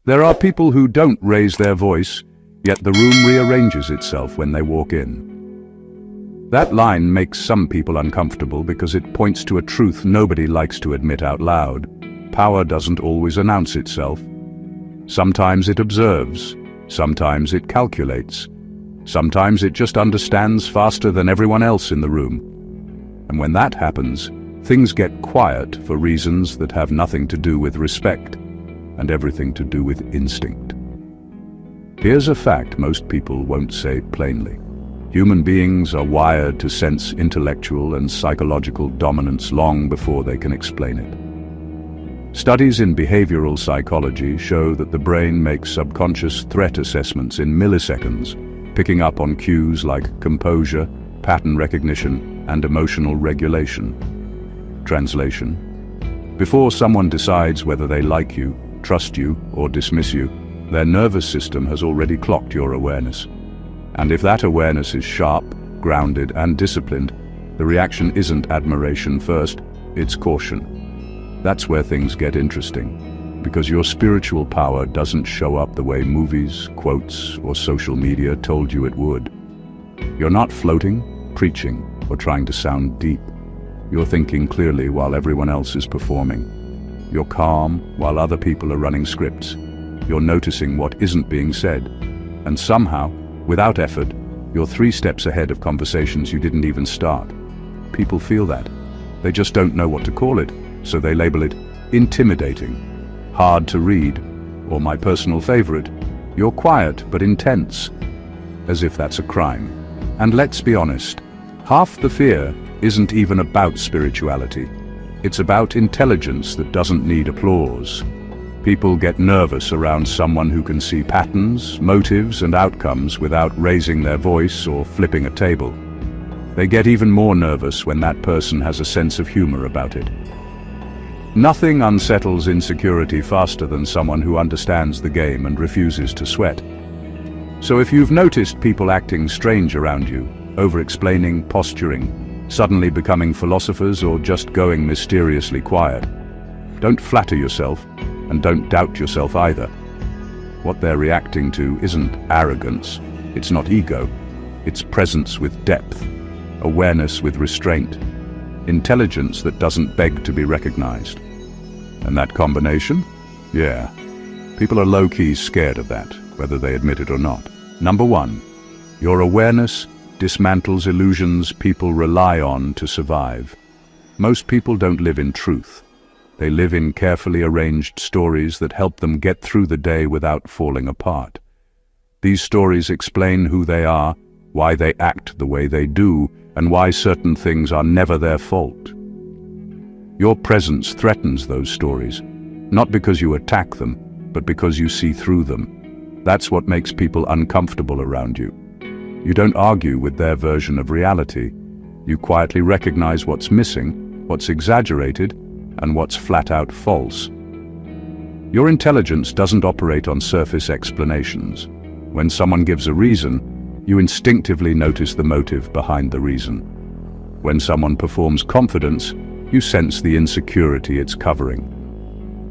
There are people who don't raise their voice, yet the room rearranges itself when they walk in. That line makes some people uncomfortable because it points to a truth nobody likes to admit out loud. Power doesn't always announce itself. Sometimes it observes, sometimes it calculates, sometimes it just understands faster than everyone else in the room. And when that happens, things get quiet for reasons that have nothing to do with respect and everything to do with instinct. Here's a fact most people won't say plainly. Human beings are wired to sense intellectual and psychological dominance long before they can explain it. Studies in behavioral psychology show that the brain makes subconscious threat assessments in milliseconds, picking up on cues like composure, pattern recognition, and emotional regulation. Translation: before someone decides whether they like you, trust you, or dismiss you, their nervous system has already clocked your awareness. And if that awareness is sharp, grounded, and disciplined, the reaction isn't admiration first, it's caution. That's where things get interesting, because your spiritual power doesn't show up the way movies, quotes, or social media told you it would. You're not floating, preaching, or trying to sound deep. You're thinking clearly while everyone else is performing. You're calm while other people are running scripts. You're noticing what isn't being said. And somehow, without effort, you're 3 steps ahead of conversations you didn't even start. People feel that. They just don't know what to call it, so they label it intimidating, hard to read, or my personal favorite, you're quiet but intense, as if that's a crime. And let's be honest, half the fear isn't even about spirituality. It's about intelligence that doesn't need applause. People get nervous around someone who can see patterns, motives, and outcomes without raising their voice or flipping a table. They get even more nervous when that person has a sense of humor about it. Nothing unsettles insecurity faster than someone who understands the game and refuses to sweat. So if you've noticed people acting strange around you, over-explaining, posturing, suddenly becoming philosophers, or just going mysteriously quiet, don't flatter yourself, and don't doubt yourself either. What they're reacting to isn't arrogance, it's not ego, it's presence with depth, awareness with restraint, intelligence that doesn't beg to be recognized. And that combination? Yeah. People are low-key scared of that, whether they admit it or not. Number 1, your awareness dismantles illusions people rely on to survive. Most people don't live in truth. They live in carefully arranged stories that help them get through the day without falling apart. These stories explain who they are, why they act the way they do, and why certain things are never their fault. Your presence threatens those stories, not because you attack them, but because you see through them. That's what makes people uncomfortable around you. You don't argue with their version of reality. You quietly recognize what's missing, what's exaggerated, and what's flat-out false. Your intelligence doesn't operate on surface explanations. When someone gives a reason, you instinctively notice the motive behind the reason. When someone performs confidence, you sense the insecurity it's covering.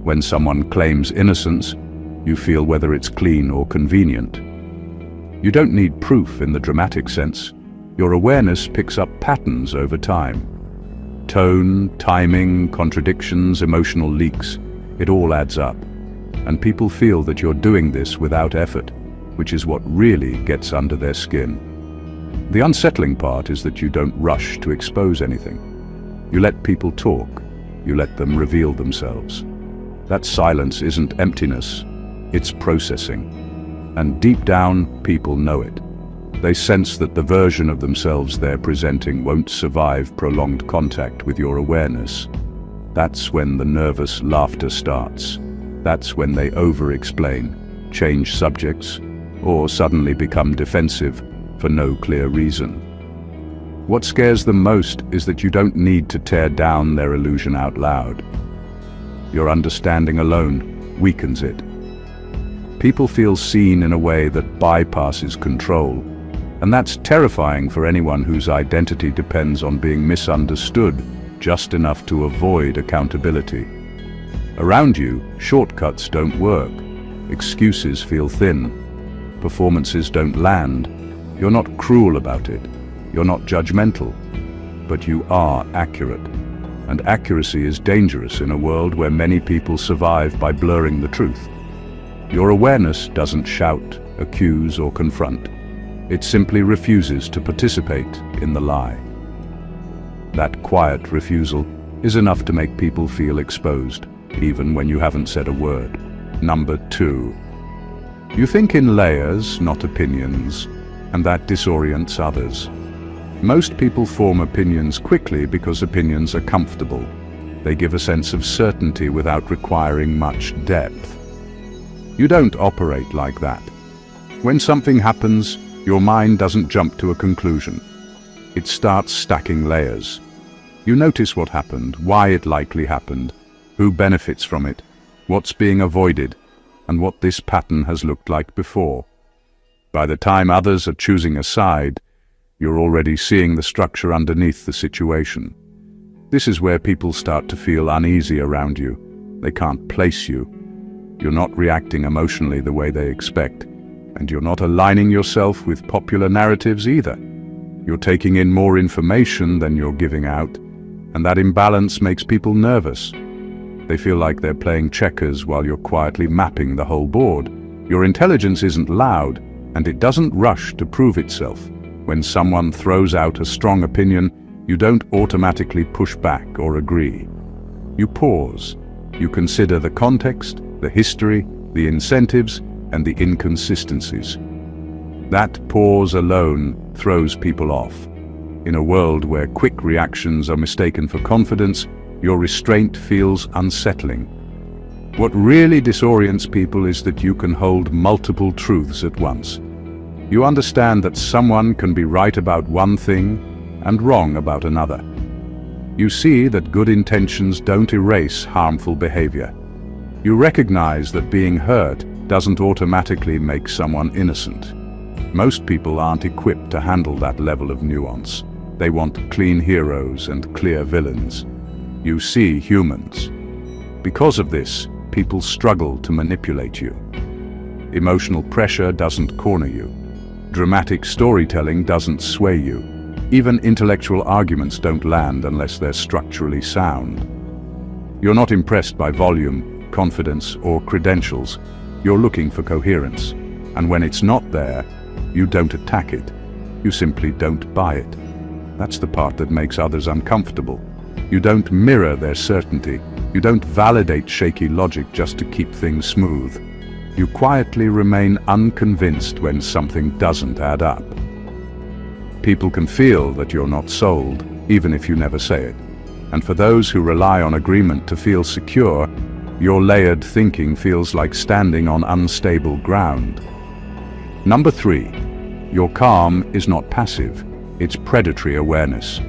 When someone claims innocence, you feel whether it's clean or convenient. You don't need proof in the dramatic sense. Your awareness picks up patterns over time. Tone, timing, contradictions, emotional leaks, it all adds up. And people feel that you're doing this without effort, which is what really gets under their skin. The unsettling part is that you don't rush to expose anything. You let people talk. You let them reveal themselves. That silence isn't emptiness, it's processing. And deep down, people know it. They sense that the version of themselves they're presenting won't survive prolonged contact with your awareness. That's when the nervous laughter starts. That's when they over-explain, change subjects, or suddenly become defensive for no clear reason. What scares them most is that you don't need to tear down their illusion out loud. Your understanding alone weakens it. People feel seen in a way that bypasses control. And that's terrifying for anyone whose identity depends on being misunderstood just enough to avoid accountability. Around you, shortcuts don't work. Excuses feel thin. Performances don't land. You're not cruel about it. You're not judgmental. But you are accurate. And accuracy is dangerous in a world where many people survive by blurring the truth. Your awareness doesn't shout, accuse, or confront. It simply refuses to participate in the lie. That quiet refusal is enough to make people feel exposed, even when you haven't said a word. Number 2. You think in layers, not opinions, and that disorients others. Most people form opinions quickly because opinions are comfortable. They give a sense of certainty without requiring much depth. You don't operate like that. When something happens, your mind doesn't jump to a conclusion. It starts stacking layers. You notice what happened, why it likely happened, who benefits from it, what's being avoided, and what this pattern has looked like before. By the time others are choosing a side, you're already seeing the structure underneath the situation. This is where people start to feel uneasy around you. They can't place you. You're not reacting emotionally the way they expect, and you're not aligning yourself with popular narratives either. You're taking in more information than you're giving out, and that imbalance makes people nervous. They feel like they're playing checkers while you're quietly mapping the whole board. Your intelligence isn't loud, and it doesn't rush to prove itself. When someone throws out a strong opinion, you don't automatically push back or agree. You pause. You consider the context, the history, the incentives, and the inconsistencies. That pause alone throws people off. In a world where quick reactions are mistaken for confidence, your restraint feels unsettling. What really disorients people is that you can hold multiple truths at once. You understand that someone can be right about one thing and wrong about another. You see that good intentions don't erase harmful behavior. You recognize that being hurt doesn't automatically make someone innocent. Most people aren't equipped to handle that level of nuance. They want clean heroes and clear villains. You see humans. Because of this, people struggle to manipulate you. Emotional pressure doesn't corner you. Dramatic storytelling doesn't sway you. Even intellectual arguments don't land unless they're structurally sound. You're not impressed by volume, confidence, or credentials. You're looking for coherence. And when it's not there, you don't attack it. You simply don't buy it. That's the part that makes others uncomfortable. You don't mirror their certainty. You don't validate shaky logic just to keep things smooth. You quietly remain unconvinced when something doesn't add up. People can feel that you're not sold, even if you never say it. And for those who rely on agreement to feel secure, your layered thinking feels like standing on unstable ground. Number 3, your calm is not passive, it's predatory awareness.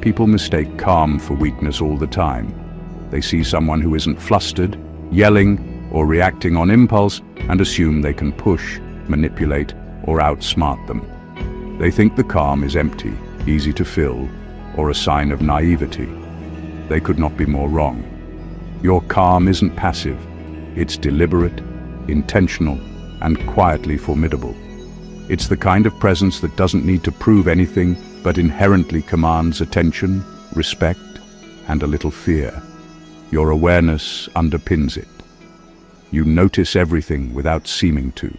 People mistake calm for weakness all the time. They see someone who isn't flustered, yelling, or reacting on impulse and assume they can push, manipulate, or outsmart them. They think the calm is empty, easy to fill, or a sign of naivety. They could not be more wrong. Your calm isn't passive. It's deliberate, intentional, and quietly formidable. It's the kind of presence that doesn't need to prove anything, but inherently commands attention, respect, and a little fear. Your awareness underpins it. You notice everything without seeming to.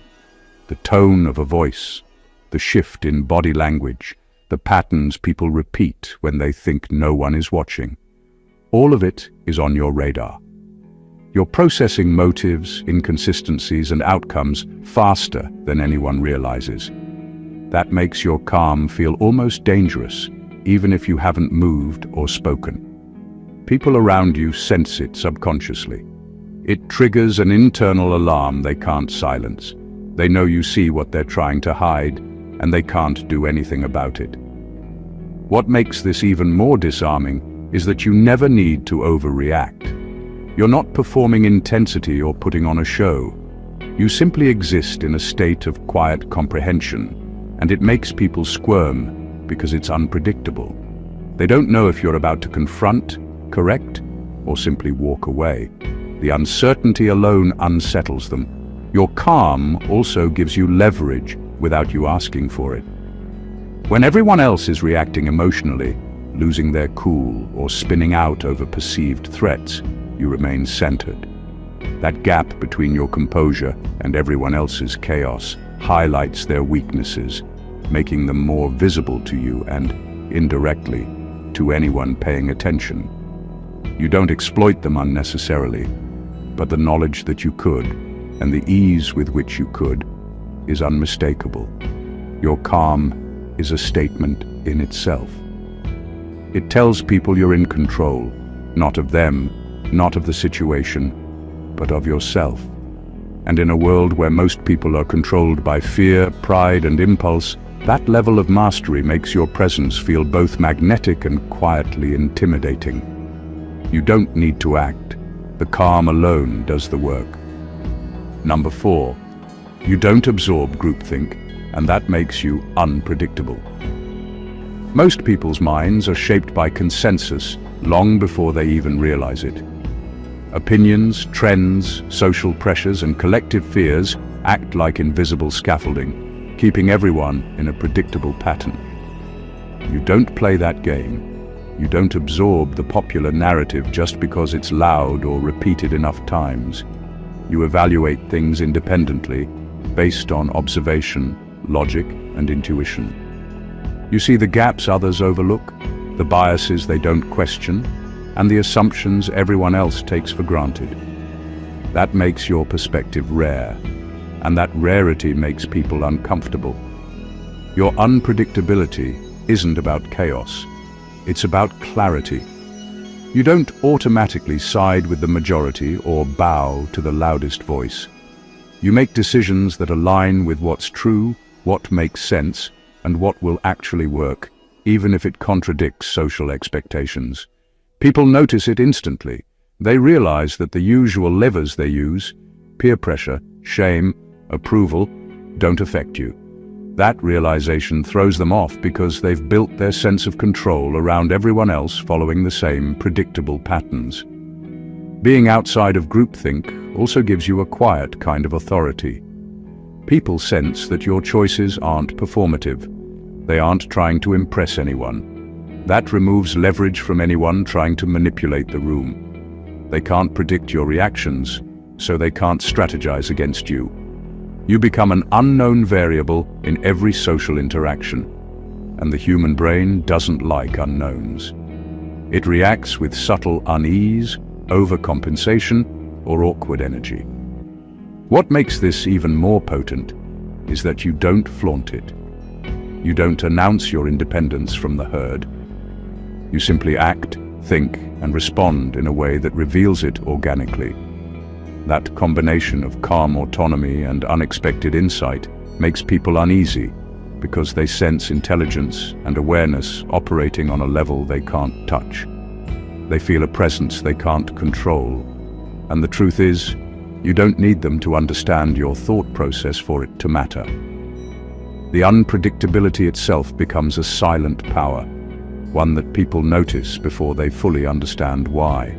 The tone of a voice, the shift in body language, the patterns people repeat when they think no one is watching. All of it is on your radar. You're processing motives, inconsistencies, and outcomes faster than anyone realizes. That makes your calm feel almost dangerous, even if you haven't moved or spoken. People around you sense it subconsciously. It triggers an internal alarm they can't silence. They know you see what they're trying to hide, and they can't do anything about it. What makes this even more disarming is that you never need to overreact. You're not performing intensity or putting on a show. You simply exist in a state of quiet comprehension, and it makes people squirm because it's unpredictable. They don't know if you're about to confront, correct, or simply walk away. The uncertainty alone unsettles them. Your calm also gives you leverage without you asking for it. When everyone else is reacting emotionally, losing their cool or spinning out over perceived threats, you remain centered. That gap between your composure and everyone else's chaos highlights their weaknesses, making them more visible to you and, indirectly, to anyone paying attention. You don't exploit them unnecessarily, but the knowledge that you could, and the ease with which you could, is unmistakable. Your calm is a statement in itself. It tells people you're in control, not of them, not of the situation, but of yourself. And in a world where most people are controlled by fear, pride, and impulse, that level of mastery makes your presence feel both magnetic and quietly intimidating. You don't need to act. The calm alone does the work. Number 4, you don't absorb groupthink, and that makes you unpredictable. Most people's minds are shaped by consensus long before they even realize it. Opinions, trends, social pressures, and collective fears act like invisible scaffolding, keeping everyone in a predictable pattern. You don't play that game. You don't absorb the popular narrative just because it's loud or repeated enough times. You evaluate things independently, based on observation, logic, and intuition. You see the gaps others overlook, the biases they don't question, and the assumptions everyone else takes for granted. That makes your perspective rare, and that rarity makes people uncomfortable. Your unpredictability isn't about chaos, it's about clarity. You don't automatically side with the majority or bow to the loudest voice. You make decisions that align with what's true, what makes sense, and what will actually work, even if it contradicts social expectations. People notice it instantly. They realize that the usual levers they use, peer pressure, shame, approval, don't affect you. That realization throws them off because they've built their sense of control around everyone else following the same predictable patterns. Being outside of groupthink also gives you a quiet kind of authority. People sense that your choices aren't performative. They aren't trying to impress anyone. That removes leverage from anyone trying to manipulate the room. They can't predict your reactions, so they can't strategize against you. You become an unknown variable in every social interaction, and the human brain doesn't like unknowns. It reacts with subtle unease, overcompensation, or awkward energy. What makes this even more potent is that you don't flaunt it. You don't announce your independence from the herd. You simply act, think, and respond in a way that reveals it organically. That combination of calm autonomy and unexpected insight makes people uneasy because they sense intelligence and awareness operating on a level they can't touch. They feel a presence they can't control. And the truth is, you don't need them to understand your thought process for it to matter. The unpredictability itself becomes a silent power, one that people notice before they fully understand why.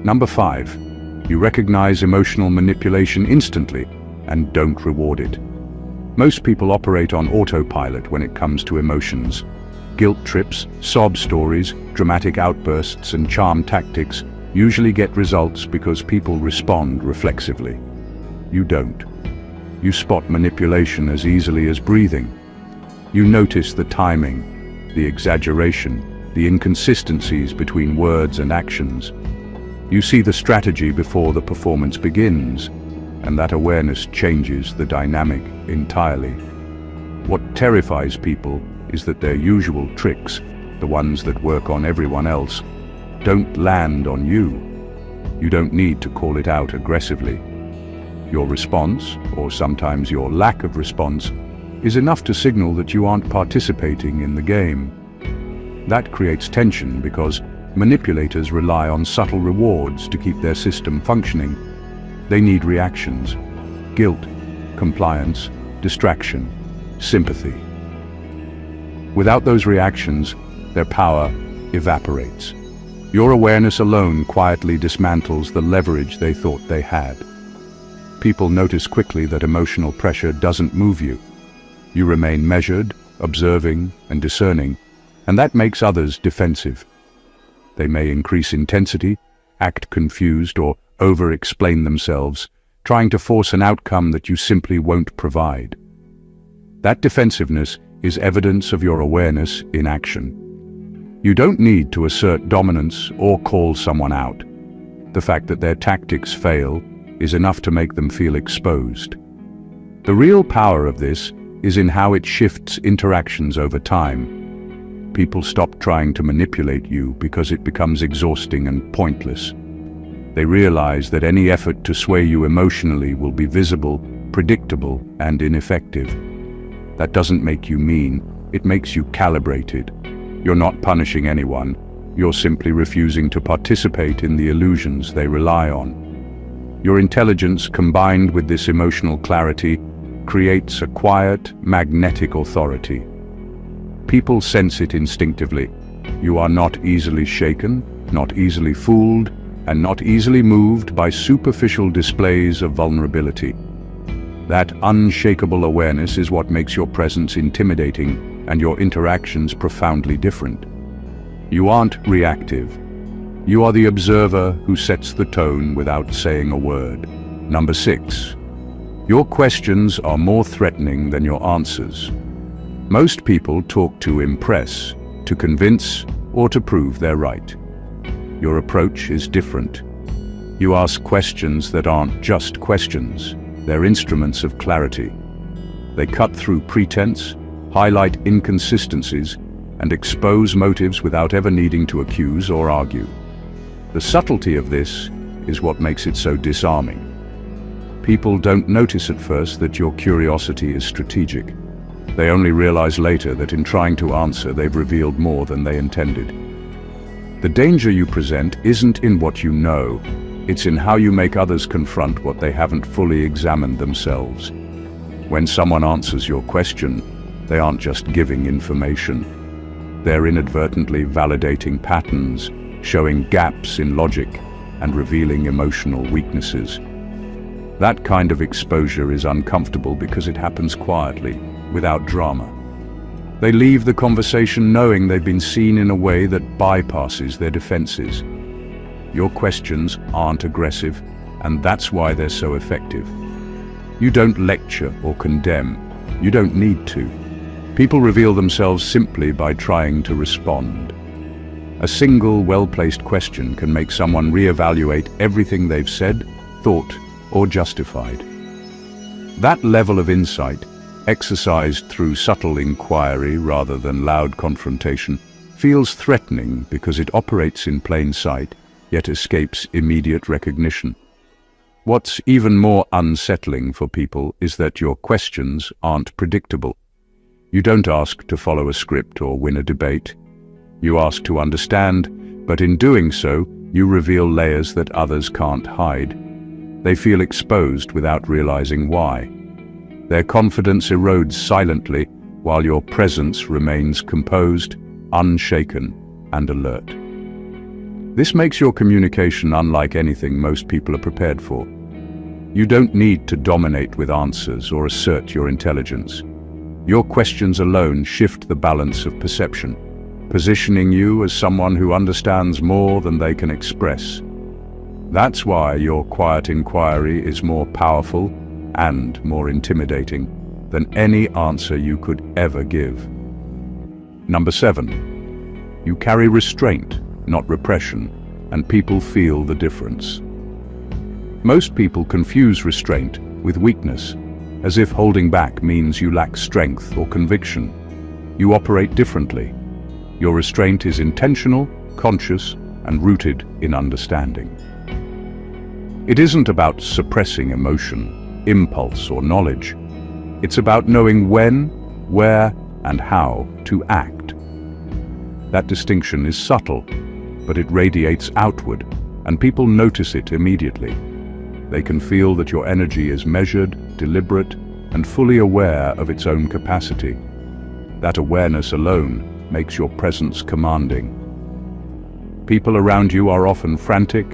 Number 5, you recognize emotional manipulation instantly and don't reward it. Most people operate on autopilot when it comes to emotions. Guilt trips, sob stories, dramatic outbursts, and charm tactics usually get results because people respond reflexively. You don't. You spot manipulation as easily as breathing. You notice the timing, the exaggeration, the inconsistencies between words and actions. You see the strategy before the performance begins, and that awareness changes the dynamic entirely. What terrifies people is that their usual tricks, the ones that work on everyone else, don't land on you. You don't need to call it out aggressively. Your response, or sometimes your lack of response, is enough to signal that you aren't participating in the game. That creates tension because manipulators rely on subtle rewards to keep their system functioning. They need reactions, guilt, compliance, distraction, sympathy. Without those reactions, their power evaporates. Your awareness alone quietly dismantles the leverage they thought they had. people notice quickly that emotional pressure doesn't move you. You remain measured, observing, and discerning, and that makes others defensive. They may increase intensity, act confused, or over-explain themselves, trying to force an outcome that you simply won't provide. That defensiveness is evidence of your awareness in action. You don't need to assert dominance or call someone out. The fact that their tactics fail is enough to make them feel exposed. The real power of this is in how it shifts interactions over time. People stop trying to manipulate you because it becomes exhausting and pointless. They realize that any effort to sway you emotionally will be visible, predictable, and ineffective. That doesn't make you mean, it makes you calibrated. You're not punishing anyone, you're simply refusing to participate in the illusions they rely on. Your intelligence combined with this emotional clarity creates a quiet, magnetic authority. People sense it instinctively. You are not easily shaken, not easily fooled, and not easily moved by superficial displays of vulnerability. That unshakable awareness is what makes your presence intimidating and your interactions profoundly different. You aren't reactive. You are the observer who sets the tone without saying a word. Number 6. Your questions are more threatening than your answers. Most people talk to impress, to convince, or to prove they're right. Your approach is different. You ask questions that aren't just questions, they're instruments of clarity. They cut through pretense, highlight inconsistencies, and expose motives without ever needing to accuse or argue. The subtlety of this is what makes it so disarming. People don't notice at first that your curiosity is strategic. They only realize later that in trying to answer, they've revealed more than they intended. The danger you present isn't in what you know, it's in how you make others confront what they haven't fully examined themselves. When someone answers your question, they aren't just giving information. They're inadvertently validating patterns, showing gaps in logic, and revealing emotional weaknesses. That kind of exposure is uncomfortable because it happens quietly, without drama. They leave the conversation knowing they've been seen in a way that bypasses their defenses. Your questions aren't aggressive, and that's why they're so effective. You don't lecture or condemn. You don't need to. People reveal themselves simply by trying to respond. A single, well-placed question can make someone reevaluate everything they've said, thought, or justified. That level of insight, exercised through subtle inquiry rather than loud confrontation, feels threatening because it operates in plain sight, yet escapes immediate recognition. What's even more unsettling for people is that your questions aren't predictable. You don't ask to follow a script or win a debate. You ask to understand, but in doing so, you reveal layers that others can't hide. They feel exposed without realizing why. Their confidence erodes silently while your presence remains composed, unshaken, and alert. This makes your communication unlike anything most people are prepared for. You don't need to dominate with answers or assert your intelligence. Your questions alone shift the balance of perception, positioning you as someone who understands more than they can express. That's why your quiet inquiry is more powerful and more intimidating than any answer you could ever give. Number 7. You carry restraint, not repression, and people feel the difference. Most people confuse restraint with weakness, as if holding back means you lack strength or conviction. You operate differently. Your restraint is intentional, conscious, and rooted in understanding. It isn't about suppressing emotion, impulse, or knowledge. It's about knowing when, where, and how to act. That distinction is subtle, but it radiates outward, and people notice it immediately. They can feel that your energy is measured, deliberate, and fully aware of its own capacity. That awareness alone makes your presence commanding. People around you are often frantic,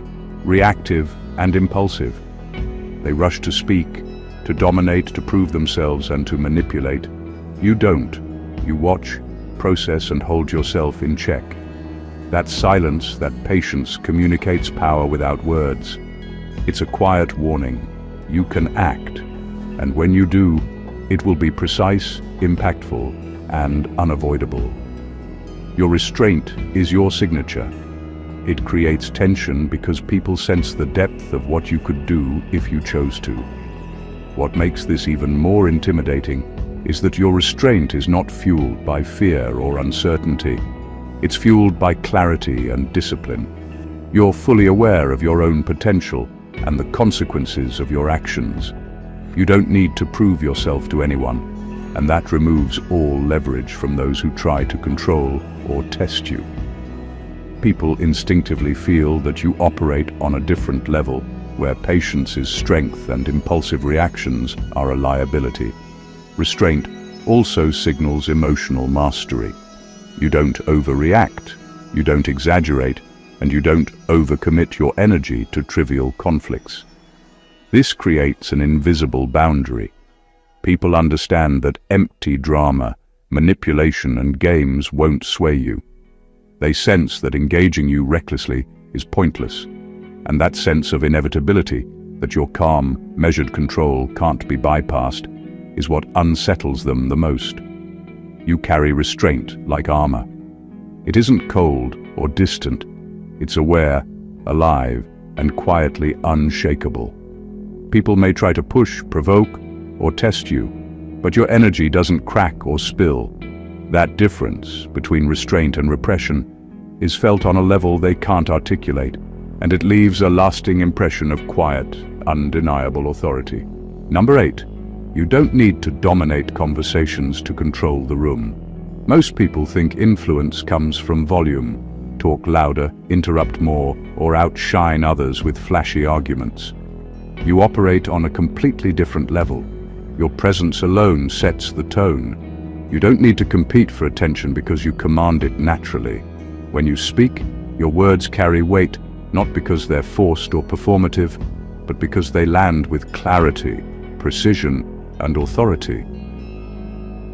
reactive, and impulsive. They rush to speak, to dominate, to prove themselves, and to manipulate. You don't. You watch, process, and hold yourself in check. That silence, that patience, communicates power without words. It's a quiet warning. You can act, and when you do, it will be precise, impactful, and unavoidable. Your restraint is your signature. It creates tension because people sense the depth of what you could do if you chose to. What makes this even more intimidating is that your restraint is not fueled by fear or uncertainty. It's fueled by clarity and discipline. You're fully aware of your own potential and the consequences of your actions. You don't need to prove yourself to anyone, and that removes all leverage from those who try to control or test you. People instinctively feel that you operate on a different level, where patience is strength and impulsive reactions are a liability. Restraint also signals emotional mastery. You don't overreact, you don't exaggerate, and you don't overcommit your energy to trivial conflicts. This creates an invisible boundary. People understand that empty drama, manipulation, and games won't sway you. They sense that engaging you recklessly is pointless, and that sense of inevitability, that your calm, measured control can't be bypassed, is what unsettles them the most. You carry restraint like armor. It isn't cold or distant. It's aware, alive, and quietly unshakable. People may try to push, provoke, or test you, but your energy doesn't crack or spill. That difference between restraint and repression is felt on a level they can't articulate, and it leaves a lasting impression of quiet, undeniable authority. Number 8. You don't need to dominate conversations to control the room. Most people think influence comes from volume. Talk louder, interrupt more, or outshine others with flashy arguments. You operate on a completely different level. Your presence alone sets the tone. You don't need to compete for attention because you command it naturally. When you speak, your words carry weight, not because they're forced or performative, but because they land with clarity, precision, and authority.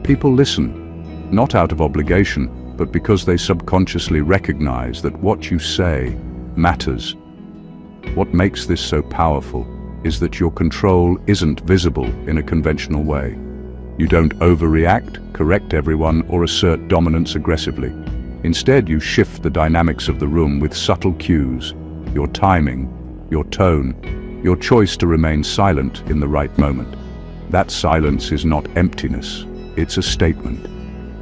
People listen, not out of obligation, but because they subconsciously recognize that what you say matters. What makes this so powerful is that your control isn't visible in a conventional way. You don't overreact, correct everyone, or assert dominance aggressively. Instead, you shift the dynamics of the room with subtle cues, your timing, your tone, your choice to remain silent in the right moment. That silence is not emptiness, it's a statement.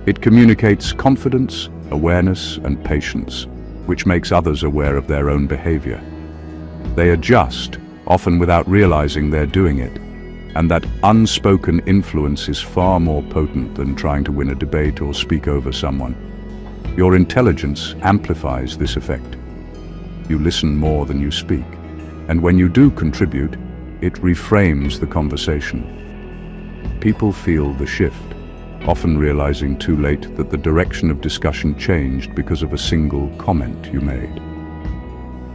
It communicates confidence, awareness, and patience, which makes others aware of their own behavior. They adjust, often without realizing they're doing it, and that unspoken influence is far more potent than trying to win a debate or speak over someone. Your intelligence amplifies this effect. You listen more than you speak, and when you do contribute, it reframes the conversation. People feel the shift, often realizing too late that the direction of discussion changed because of a single comment you made.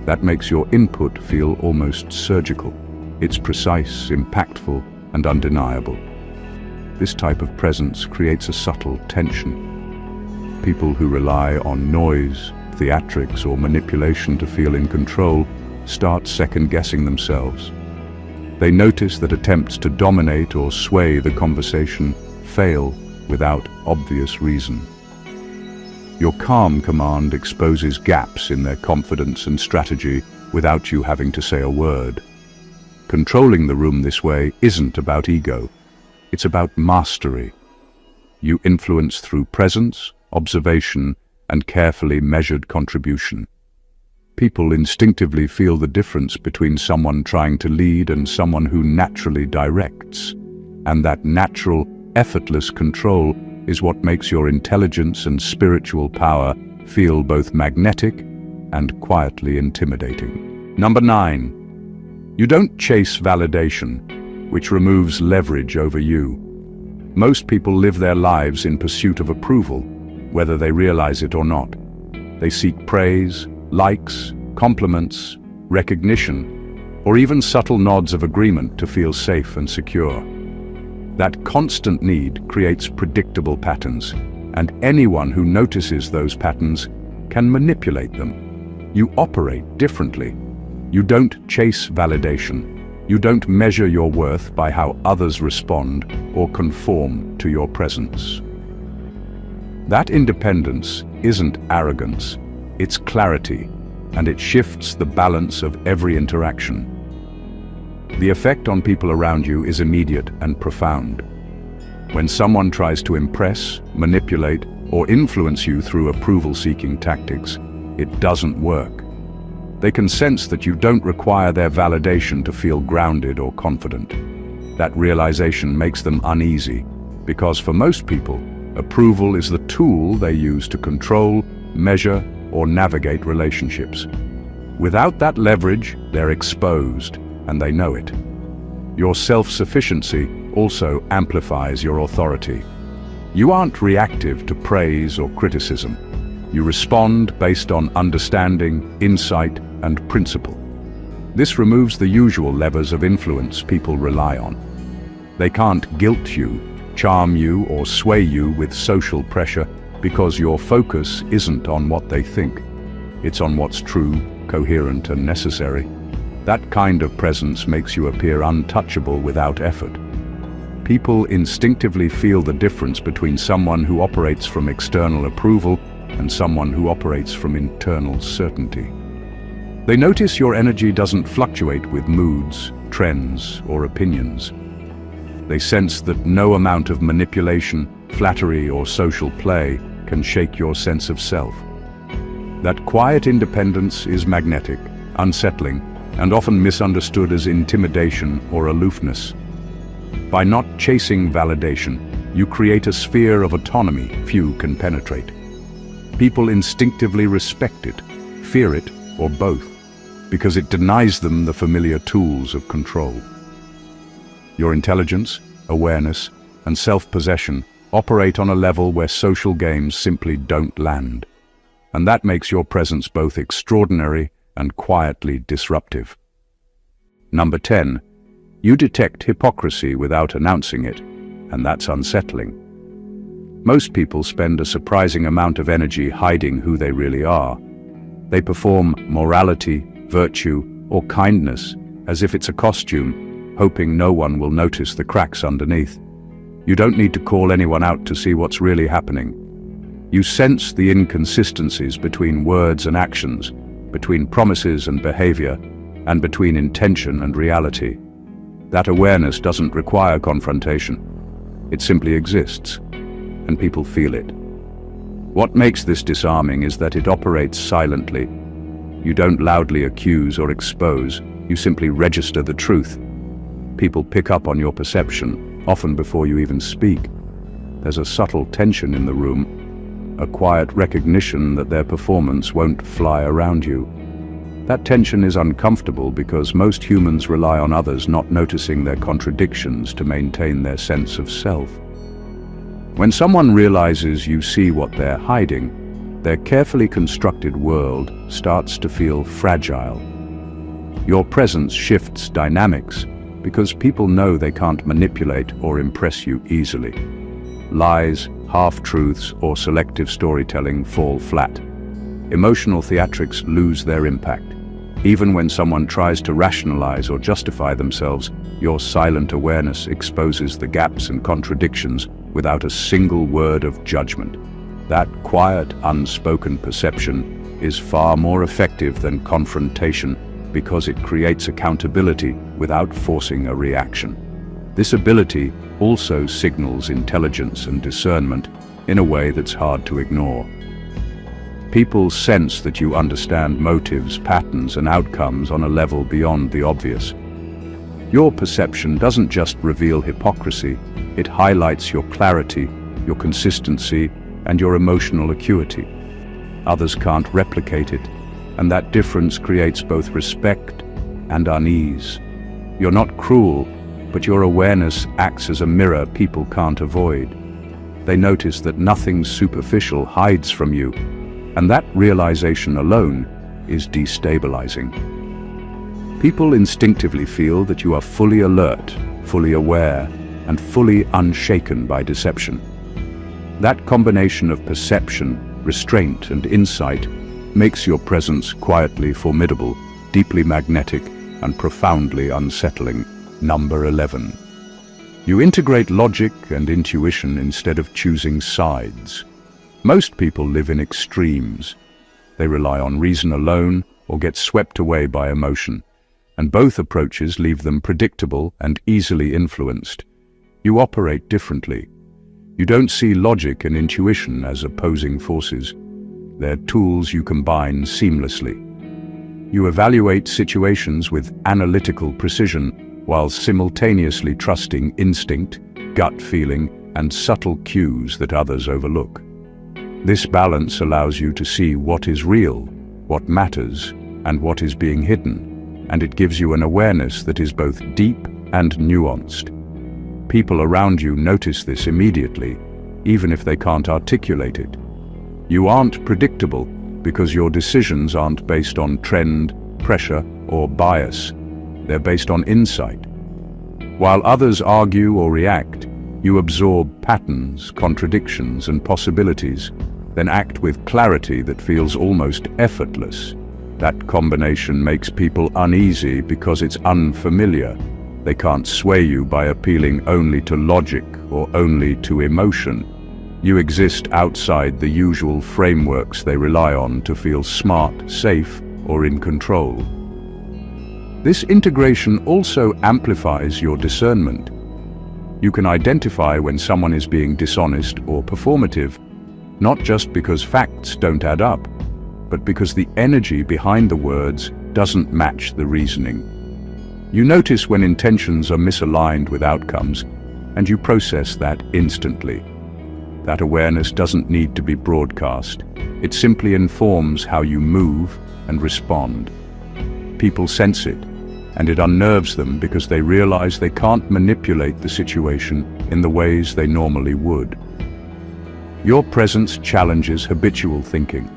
That makes your input feel almost surgical. It's precise, impactful, and undeniable. This type of presence creates a subtle tension. People who rely on noise, theatrics, or manipulation to feel in control start second-guessing themselves. They notice that attempts to dominate or sway the conversation fail without obvious reason. Your calm command exposes gaps in their confidence and strategy without you having to say a word. Controlling the room this way isn't about ego. It's about mastery. You influence through presence, observation, and carefully measured contribution. People instinctively feel the difference between someone trying to lead and someone who naturally directs. And that natural, effortless control is what makes your intelligence and spiritual power feel both magnetic and quietly intimidating. Number 9. You don't chase validation, which removes leverage over you. Most people live their lives in pursuit of approval, whether they realize it or not. They seek praise, likes, compliments, recognition, or even subtle nods of agreement to feel safe and secure. That constant need creates predictable patterns, and anyone who notices those patterns can manipulate them. You operate differently. You don't chase validation. You don't measure your worth by how others respond or conform to your presence. That independence isn't arrogance, it's clarity, and it shifts the balance of every interaction. The effect on people around you is immediate and profound. When someone tries to impress, manipulate, or influence you through approval-seeking tactics, it doesn't work. They can sense that you don't require their validation to feel grounded or confident. That realization makes them uneasy, because for most people, approval is the tool they use to control, measure, or navigate relationships. Without that leverage, they're exposed, and they know it. Your self-sufficiency also amplifies your authority. You aren't reactive to praise or criticism. You respond based on understanding, insight, and principle. This removes the usual levers of influence people rely on. They can't guilt you, charm you, or sway you with social pressure because your focus isn't on what they think. It's on what's true, coherent, and necessary. That kind of presence makes you appear untouchable without effort. People instinctively feel the difference between someone who operates from external approval and someone who operates from internal certainty. They notice your energy doesn't fluctuate with moods, trends, or opinions. They sense that no amount of manipulation, flattery, or social play can shake your sense of self. That quiet independence is magnetic, unsettling, and often misunderstood as intimidation or aloofness. By not chasing validation, you create a sphere of autonomy few can penetrate. People instinctively respect it, fear it, or both, because it denies them the familiar tools of control. Your intelligence, awareness, and self-possession operate on a level where social games simply don't land. And that makes your presence both extraordinary and quietly disruptive. Number 10. You detect hypocrisy without announcing it, and that's unsettling. Most people spend a surprising amount of energy hiding who they really are. They perform morality, virtue, or kindness as if it's a costume, hoping no one will notice the cracks underneath. You don't need to call anyone out to see what's really happening. You sense the inconsistencies between words and actions, between promises and behavior, and between intention and reality. That awareness doesn't require confrontation. It simply exists, and people feel it. What makes this disarming is that it operates silently. You don't loudly accuse or expose, you simply register the truth. People pick up on your perception, often before you even speak. There's a subtle tension in the room, a quiet recognition that their performance won't fly around you. That tension is uncomfortable because most humans rely on others not noticing their contradictions to maintain their sense of self. When someone realizes you see what they're hiding, their carefully constructed world starts to feel fragile. Your presence shifts dynamics because people know they can't manipulate or impress you easily. Lies, half-truths, or selective storytelling fall flat. Emotional theatrics lose their impact. Even when someone tries to rationalize or justify themselves, your silent awareness exposes the gaps and contradictions without a single word of judgment. That quiet, unspoken perception is far more effective than confrontation because it creates accountability without forcing a reaction. This ability also signals intelligence and discernment in a way that's hard to ignore. People sense that you understand motives, patterns, and outcomes on a level beyond the obvious. Your perception doesn't just reveal hypocrisy, it highlights your clarity, your consistency, and your emotional acuity. Others can't replicate it, and that difference creates both respect and unease. You're not cruel, but your awareness acts as a mirror people can't avoid. They notice that nothing superficial hides from you, and that realization alone is destabilizing. People instinctively feel that you are fully alert, fully aware, and fully unshaken by deception. That combination of perception, restraint, and insight makes your presence quietly formidable, deeply magnetic, and profoundly unsettling. Number 11. You integrate logic and intuition instead of choosing sides. Most people live in extremes. They rely on reason alone or get swept away by emotion, and both approaches leave them predictable and easily influenced. You operate differently. You don't see logic and intuition as opposing forces. They're tools you combine seamlessly. You evaluate situations with analytical precision while simultaneously trusting instinct, gut feeling, and subtle cues that others overlook. This balance allows you to see what is real, what matters, and what is being hidden, and it gives you an awareness that is both deep and nuanced. People around you notice this immediately, even if they can't articulate it. You aren't predictable because your decisions aren't based on trend, pressure, or bias. They're based on insight. While others argue or react, you absorb patterns, contradictions, and possibilities, then act with clarity that feels almost effortless. That combination makes people uneasy because it's unfamiliar. They can't sway you by appealing only to logic or only to emotion. You exist outside the usual frameworks they rely on to feel smart, safe, or in control. This integration also amplifies your discernment. You can identify when someone is being dishonest or performative, not just because facts don't add up, but because the energy behind the words doesn't match the reasoning. You notice when intentions are misaligned with outcomes, and you process that instantly. That awareness doesn't need to be broadcast. It simply informs how you move and respond. People sense it, and it unnerves them because they realize they can't manipulate the situation in the ways they normally would. Your presence challenges habitual thinking.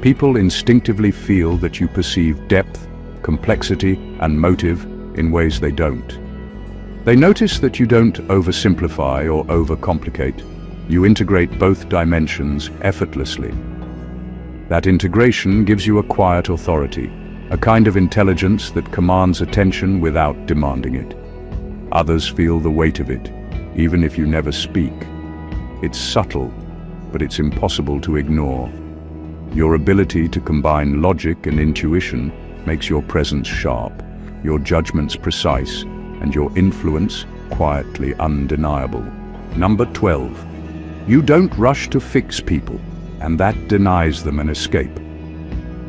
People instinctively feel that you perceive depth, complexity, and motive in ways they don't. They notice that you don't oversimplify or overcomplicate. You integrate both dimensions effortlessly. That integration gives you a quiet authority, a kind of intelligence that commands attention without demanding it. Others feel the weight of it, even if you never speak. It's subtle, but it's impossible to ignore. Your ability to combine logic and intuition makes your presence sharp, your judgments precise, and your influence quietly undeniable. Number 12. You don't rush to fix people, and that denies them an escape.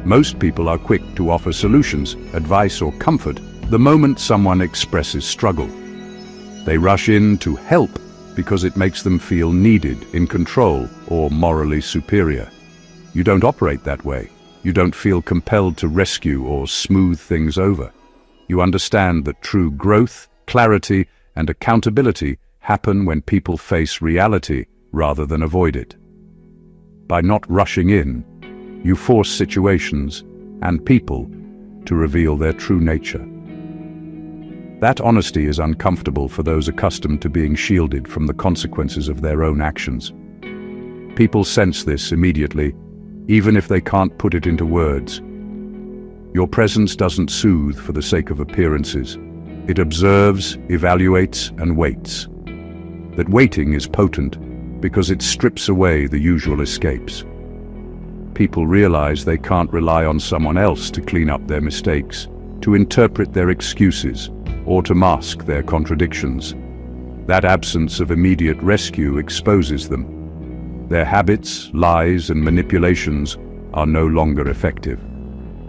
Most people are quick to offer solutions, advice, or comfort the moment someone expresses struggle. They rush in to help because it makes them feel needed, in control, or morally superior. You don't operate that way. You don't feel compelled to rescue or smooth things over. You understand that true growth, clarity, and accountability happen when people face reality rather than avoid it. By not rushing in, you force situations and people to reveal their true nature. That honesty is uncomfortable for those accustomed to being shielded from the consequences of their own actions. People sense this immediately, even if they can't put it into words. Your presence doesn't soothe for the sake of appearances. It observes, evaluates, and waits. That waiting is potent because it strips away the usual escapes. People realize they can't rely on someone else to clean up their mistakes, to interpret their excuses, or to mask their contradictions. That absence of immediate rescue exposes them. Their habits, lies, and manipulations are no longer effective.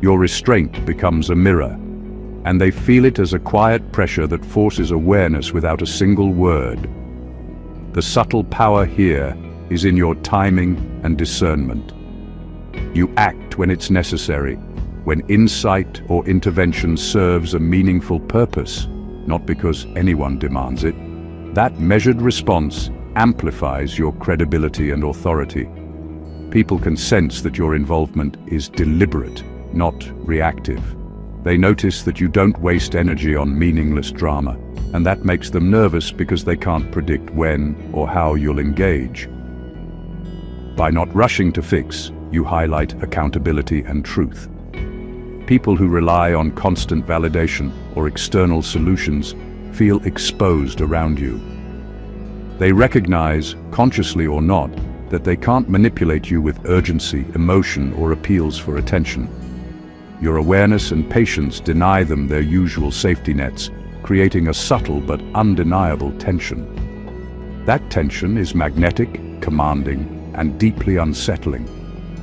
Your restraint becomes a mirror, and they feel it as a quiet pressure that forces awareness without a single word. The subtle power here is in your timing and discernment. You act when it's necessary, when insight or intervention serves a meaningful purpose, not because anyone demands it. That measured response amplifies your credibility and authority. People can sense that your involvement is deliberate, not reactive. They notice that you don't waste energy on meaningless drama, and that makes them nervous because they can't predict when or how you'll engage. By not rushing to fix, you highlight accountability and truth. People who rely on constant validation or external solutions feel exposed around you. They recognize, consciously or not, that they can't manipulate you with urgency, emotion, or appeals for attention. Your awareness and patience deny them their usual safety nets, creating a subtle but undeniable tension. That tension is magnetic, commanding, and deeply unsettling,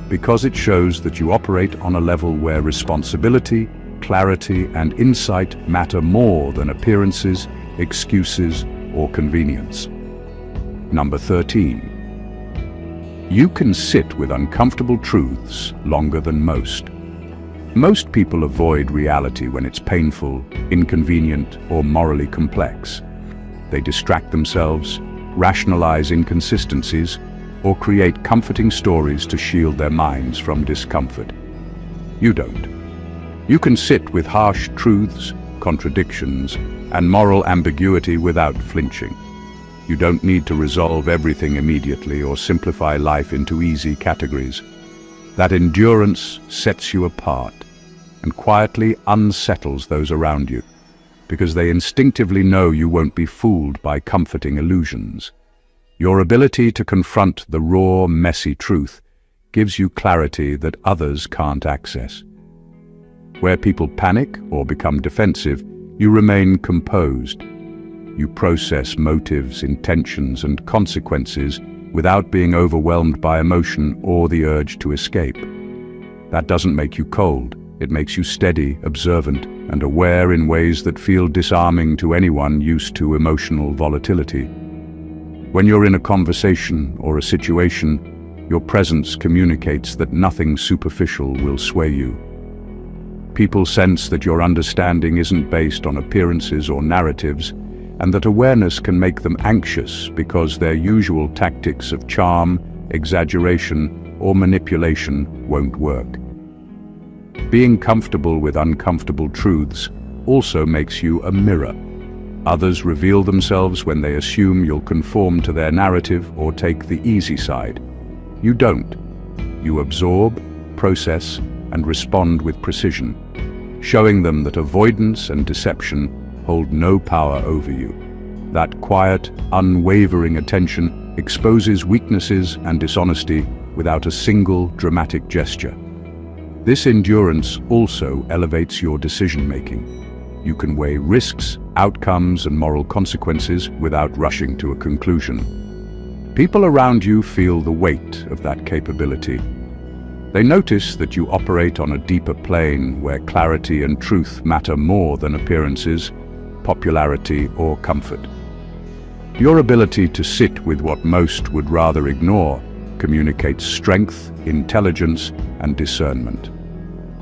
because it shows that you operate on a level where responsibility, clarity, and insight matter more than appearances, excuses, or convenience. Number 13. You can sit with uncomfortable truths longer than most. Most people avoid reality when it's painful, inconvenient, or morally complex. They distract themselves, rationalize inconsistencies, or create comforting stories to shield their minds from discomfort. You don't. You can sit with harsh truths, contradictions, and moral ambiguity without flinching. You don't need to resolve everything immediately or simplify life into easy categories. That endurance sets you apart and quietly unsettles those around you, because they instinctively know you won't be fooled by comforting illusions. Your ability to confront the raw, messy truth gives you clarity that others can't access. Where people panic or become defensive, you remain composed. You process motives, intentions, and consequences without being overwhelmed by emotion or the urge to escape. That doesn't make you cold. It makes you steady, observant, and aware in ways that feel disarming to anyone used to emotional volatility. When you're in a conversation or a situation, your presence communicates that nothing superficial will sway you. People sense that your understanding isn't based on appearances or narratives, and that awareness can make them anxious because their usual tactics of charm, exaggeration, or manipulation won't work. Being comfortable with uncomfortable truths also makes you a mirror. Others reveal themselves when they assume you'll conform to their narrative or take the easy side. You don't. You absorb, process, and respond with precision, showing them that avoidance and deception hold no power over you. That quiet, unwavering attention exposes weaknesses and dishonesty without a single dramatic gesture. This endurance also elevates your decision-making. You can weigh risks, outcomes, and moral consequences without rushing to a conclusion. People around you feel the weight of that capability. They notice that you operate on a deeper plane where clarity and truth matter more than appearances, popularity, or comfort. Your ability to sit with what most would rather ignore communicates strength, intelligence, and discernment.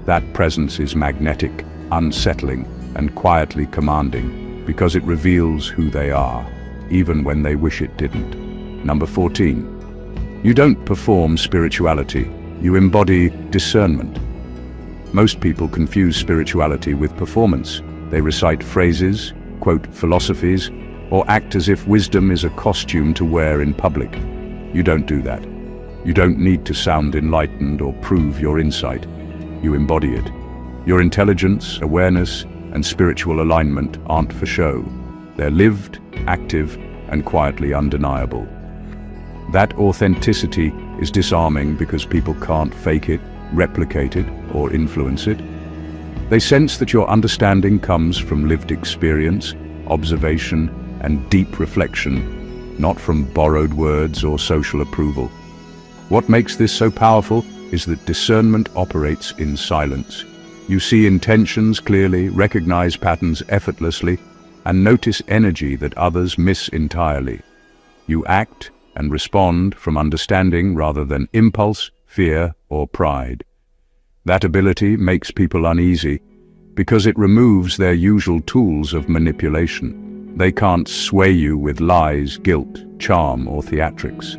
That presence is magnetic, unsettling, and quietly commanding because it reveals who they are, even when they wish it didn't. Number 14. You don't perform spirituality, you embody discernment. Most people confuse spirituality with performance. They recite phrases, quote philosophies, or act as if wisdom is a costume to wear in public. You don't do that. You don't need to sound enlightened or prove your insight. You embody it. Your intelligence, awareness, and spiritual alignment aren't for show. They're lived, active, and quietly undeniable. That authenticity is disarming because people can't fake it, replicate it, or influence it. They sense that your understanding comes from lived experience, observation, and deep reflection, not from borrowed words or social approval. What makes this so powerful is that discernment operates in silence. You see intentions clearly, recognize patterns effortlessly, and notice energy that others miss entirely. You act and respond from understanding rather than impulse, fear, or pride. That ability makes people uneasy because it removes their usual tools of manipulation. They can't sway you with lies, guilt, charm, or theatrics.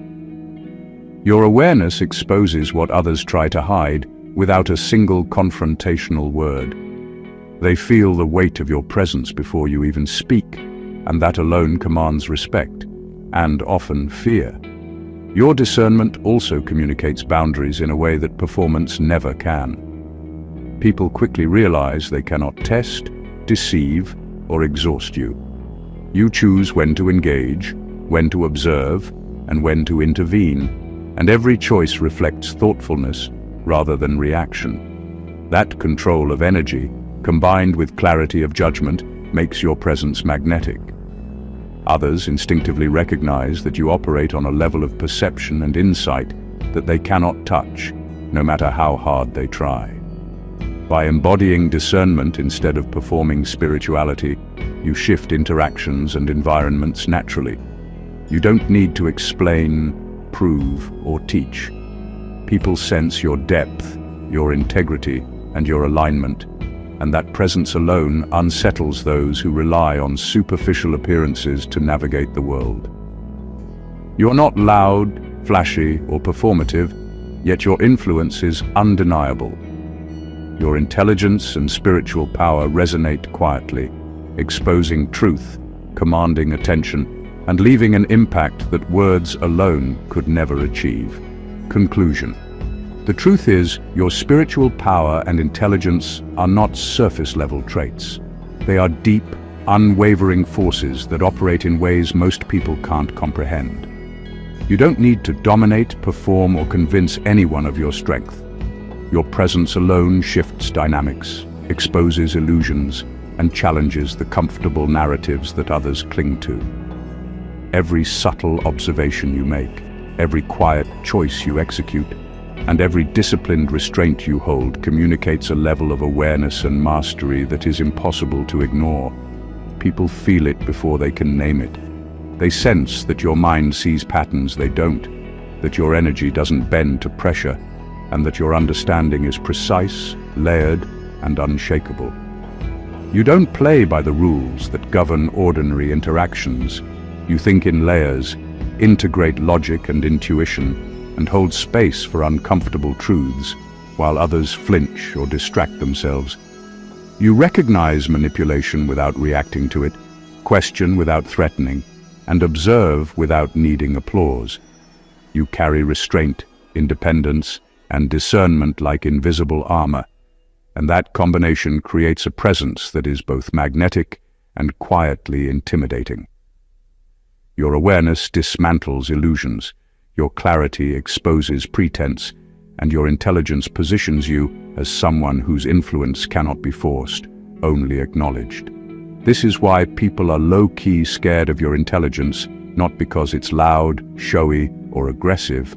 Your awareness exposes what others try to hide without a single confrontational word. They feel the weight of your presence before you even speak, and that alone commands respect, and often fear. Your discernment also communicates boundaries in a way that performance never can. People quickly realize they cannot test, deceive, or exhaust you. You choose when to engage, when to observe, and when to intervene, and every choice reflects thoughtfulness rather than reaction. That control of energy, combined with clarity of judgment, makes your presence magnetic. Others instinctively recognize that you operate on a level of perception and insight that they cannot touch, no matter how hard they try. By embodying discernment instead of performing spirituality, you shift interactions and environments naturally. You don't need to explain, prove, or teach. People sense your depth, your integrity, and your alignment, and that presence alone unsettles those who rely on superficial appearances to navigate the world. You're not loud, flashy, or performative, yet your influence is undeniable. Your intelligence and spiritual power resonate quietly, exposing truth, commanding attention, and leaving an impact that words alone could never achieve. Conclusion. The truth is, your spiritual power and intelligence are not surface-level traits. They are deep, unwavering forces that operate in ways most people can't comprehend. You don't need to dominate, perform, or convince anyone of your strength. Your presence alone shifts dynamics, exposes illusions, and challenges the comfortable narratives that others cling to. Every subtle observation you make, every quiet choice you execute, and every disciplined restraint you hold communicates a level of awareness and mastery that is impossible to ignore. People feel it before they can name it. They sense that your mind sees patterns they don't, that your energy doesn't bend to pressure, and that your understanding is precise, layered, and unshakable. You don't play by the rules that govern ordinary interactions. You think in layers, integrate logic and intuition, and hold space for uncomfortable truths, while others flinch or distract themselves. You recognize manipulation without reacting to it, question without threatening, and observe without needing applause. You carry restraint, independence, and discernment like invisible armor, and that combination creates a presence that is both magnetic and quietly intimidating. Your awareness dismantles illusions, your clarity exposes pretense, and your intelligence positions you as someone whose influence cannot be forced, only acknowledged. This is why people are low-key scared of your intelligence, not because it's loud, showy, or aggressive,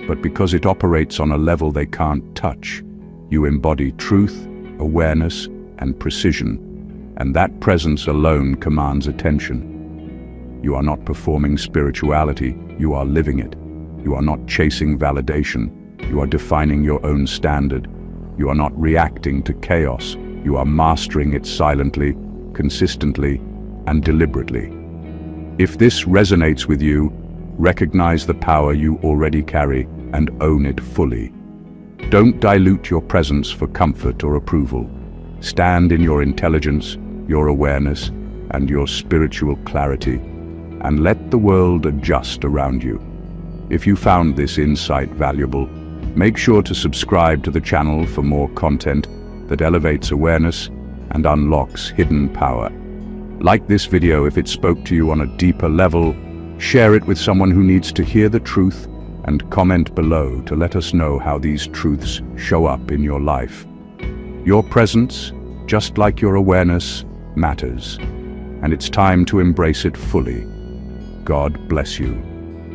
but because it operates on a level they can't touch. You embody truth, awareness, and precision, and that presence alone commands attention. You are not performing spirituality, you are living it. You are not chasing validation, you are defining your own standard. You are not reacting to chaos, you are mastering it silently, consistently, and deliberately. If this resonates with you, recognize the power you already carry and own it fully. Don't dilute your presence for comfort or approval. Stand in your intelligence, your awareness, and your spiritual clarity, and let the world adjust around you. If you found this insight valuable, make sure to subscribe to the channel for more content that elevates awareness and unlocks hidden power. Like this video if it spoke to you on a deeper level, share it with someone who needs to hear the truth, and comment below to let us know how these truths show up in your life. Your presence, just like your awareness, matters, and it's time to embrace it fully. God bless you.